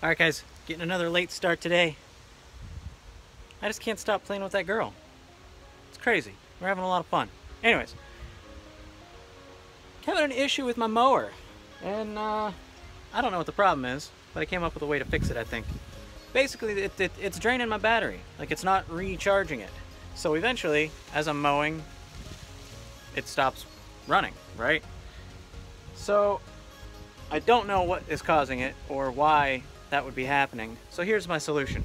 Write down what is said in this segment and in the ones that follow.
Alright guys, getting another late start today. I just can't stop playing with that girl. It's crazy. We're having a lot of fun. Anyways, having an issue with my mower. And I don't know what the problem is, but I came up with a way to fix it, I think. Basically, it's draining my battery. Like, it's not recharging it. So eventually, as I'm mowing, it stops running, right? So I don't know what is causing it or why that would be happening. So here's my solution.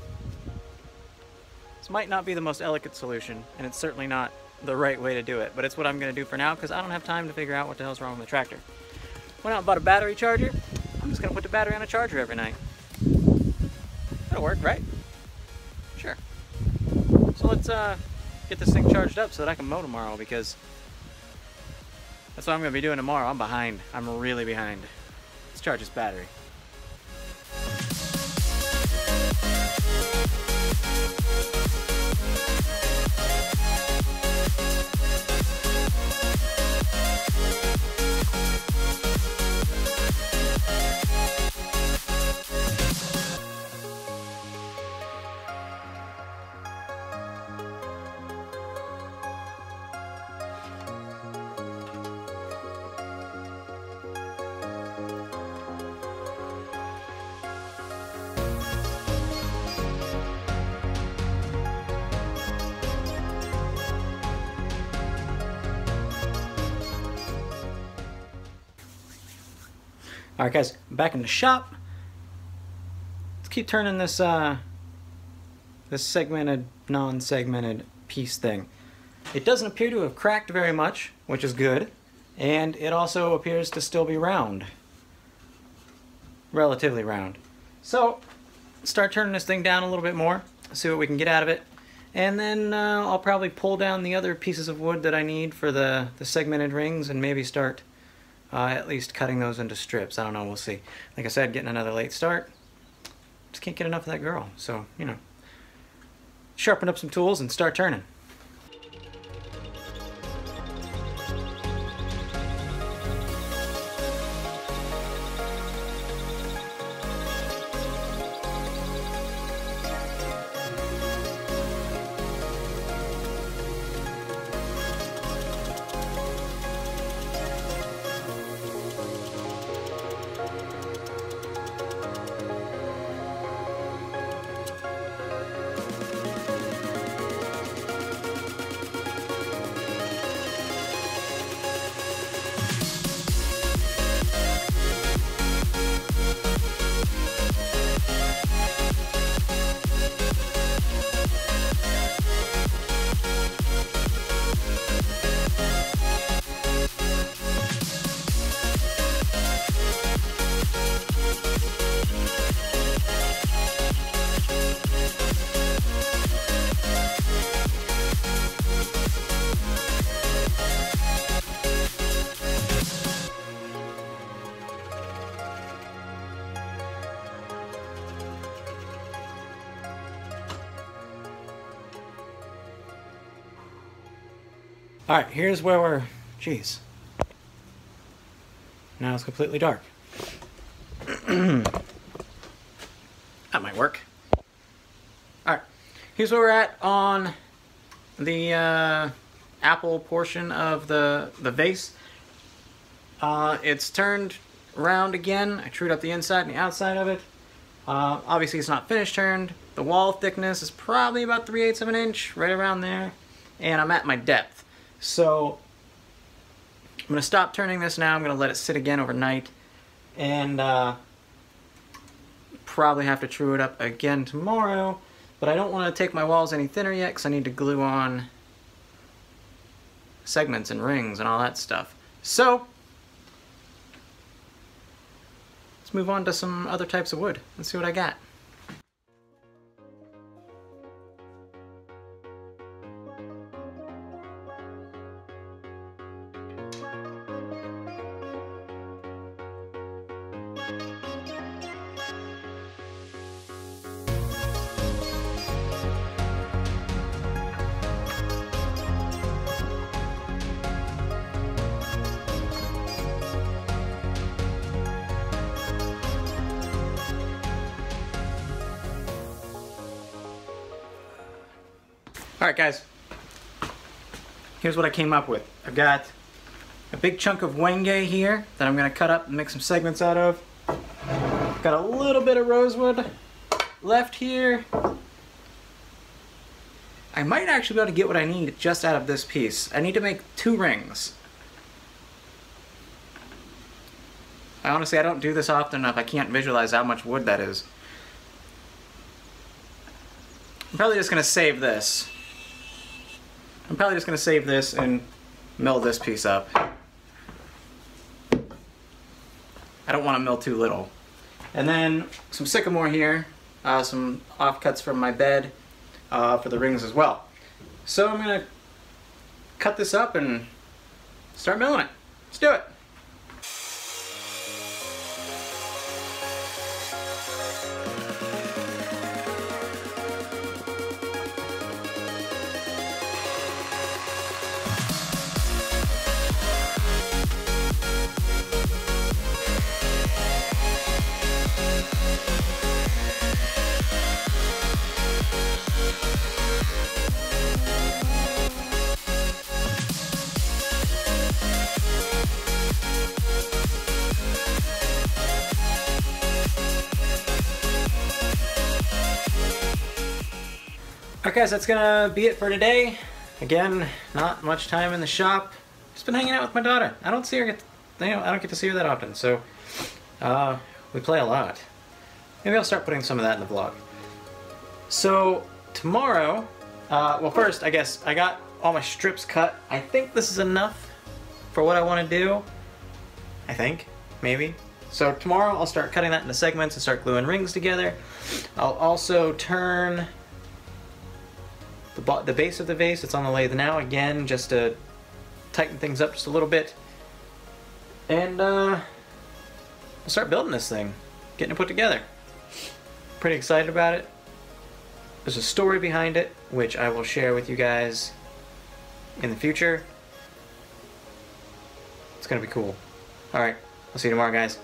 This might not be the most elegant solution, and it's certainly not the right way to do it, but it's what I'm going to do for now because I don't have time to figure out what the hell's wrong with the tractor. Went out and bought a battery charger. I'm just going to put the battery on a charger every night. That'll work, right? Sure. So let's get this thing charged up so that I can mow tomorrow, because that's what I'm going to be doing tomorrow. I'm behind. I'm really behind. Let's charge this battery. Alright guys, I'm back in the shop. Let's keep turning this this segmented, non-segmented piece thing. It doesn't appear to have cracked very much, which is good, and it also appears to still be round. Relatively round. So, start turning this thing down a little bit more, see what we can get out of it, and then I'll probably pull down the other pieces of wood that I need for the segmented rings and maybe start at least cutting those into strips. I don't know, we'll see. Like I said, getting another late start. Just can't get enough of that girl. So, you know, sharpen up some tools and start turning. Alright, here's where we're... Jeez. Now it's completely dark. That might work. Alright, here's where we're at on the apple portion of the vase. It's turned around again. I trued up the inside and the outside of it. Obviously it's not finished turned. The wall thickness is probably about 3/8 of an inch, right around there. And I'm at my depth. So I'm going to stop turning this now. I'm going to let it sit again overnight, and probably have to true it up again tomorrow, but I don't want to take my walls any thinner yet because I need to glue on segments and rings and all that stuff. So let's move on to some other types of wood. Let's see what I got. Alright guys, here's what I came up with. I've got a big chunk of wenge here that I'm going to cut up and make some segments out of. Got a little bit of rosewood left here. I might actually be able to get what I need just out of this piece. I need to make 2 rings. Honestly, I don't do this often enough. I can't visualize how much wood that is. I'm probably just going to save this. And mill this piece up. I don't want to mill too little. And then some sycamore here, some offcuts from my bed for the rings as well. So I'm going to cut this up and start milling it. Let's do it. Alright guys, that's gonna be it for today. Again, not much time in the shop. Just been hanging out with my daughter. I don't see her I don't get to see her that often, so we play a lot. Maybe I'll start putting some of that in the vlog. So tomorrow, well first I guess I got all my strips cut. I think this is enough for what I want to do. I think, maybe. So tomorrow I'll start cutting that into segments and start gluing rings together. I'll also turn the base of the vase. It's on the lathe now, again, just to tighten things up just a little bit. And I'll start building this thing, getting it put together. Pretty excited about it. There's a story behind it, which I will share with you guys in the future. It's gonna be cool. Alright, I'll see you tomorrow, guys.